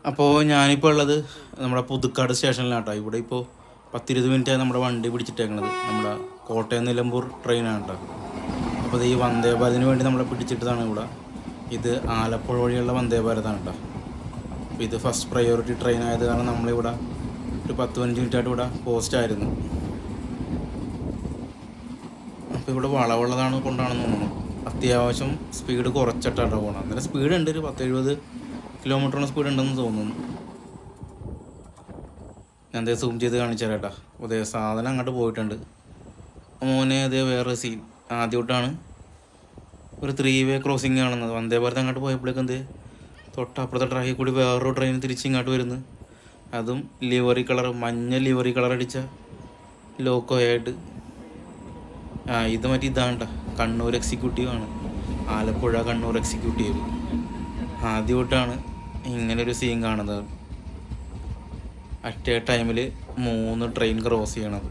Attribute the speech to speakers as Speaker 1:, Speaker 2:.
Speaker 1: അപ്പോൾ ഞാനിപ്പോൾ ഉള്ളത് നമ്മുടെ പുതുക്കാട് സ്റ്റേഷനിലാട്ടോ. ഇവിടെ ഇപ്പോൾ 10-20 മിനിറ്റായി നമ്മുടെ വണ്ടി പിടിച്ചിട്ടേക്കണത്. നമ്മുടെ കോട്ടയം നിലമ്പൂർ ട്രെയിനാണ് കേട്ടോ. അപ്പോൾ ഈ വന്ദേ ഭാരതിന് വേണ്ടി നമ്മളെ പിടിച്ചിട്ടതാണ് ഇവിടെ. ഇത് ആലപ്പുഴ വഴിയുള്ള വന്ദേ ഭാരതാണ് കേട്ടോ. അപ്പോൾ ഇത് ഫസ്റ്റ് പ്രയോറിറ്റി ട്രെയിൻ ആയത് കാരണം നമ്മളിവിടെ ഒരു 10-15 മിനിറ്റായിട്ട് ഇവിടെ പോസ്റ്റായിരുന്നു. അപ്പോൾ ഇവിടെ വളവുള്ളതാണ് കൊണ്ടാണെന്ന് തോന്നുന്നു. അത്യാവശ്യം സ്പീഡ് കുറച്ചിട്ടാണ് പോകണം. അന്നേരം സ്പീഡുണ്ട്, ഒരു 10-70 കിലോമീറ്ററിന് സ്പീഡ് ഉണ്ടെന്ന് തോന്നുന്നു. ഞാൻ അതേ സൂം ചെയ്ത് കാണിച്ചു തരാം കേട്ടോ. അതേ സാധനം അങ്ങോട്ട് പോയിട്ടുണ്ട്. മോനെ അതേ വേറെ സീൻ. ആദ്യമായിട്ടാണ് ഒരു 3-വേ ക്രോസിങ് കാണുന്നത്. വന്ദേ ഭാരത് അങ്ങോട്ട് പോയപ്പോഴേക്കും എന്ത് തൊട്ടപ്പുറത്തെ ട്രാക്കിൽ കൂടി വേറൊരു ട്രെയിൻ തിരിച്ചിങ്ങോട്ട് വരുന്നു. അതും ലിവറി കളർ, മഞ്ഞ ലിവറി കളർ അടിച്ച ലോക്കോയായിട്ട്. ഇത് മറ്റേ ഇതാണ് കേട്ടോ, കണ്ണൂർ എക്സിക്യൂട്ടീവാണ്. ആലപ്പുഴ കണ്ണൂർ എക്സിക്യൂട്ടീവ്. ആദ്യമായിട്ടാണ് ഇങ്ങനൊരു സീൻ കാണുന്നത്. അറ്റ് എ ടൈമിൽ 3 ട്രെയിൻ ക്രോസ് ചെയ്യണത്.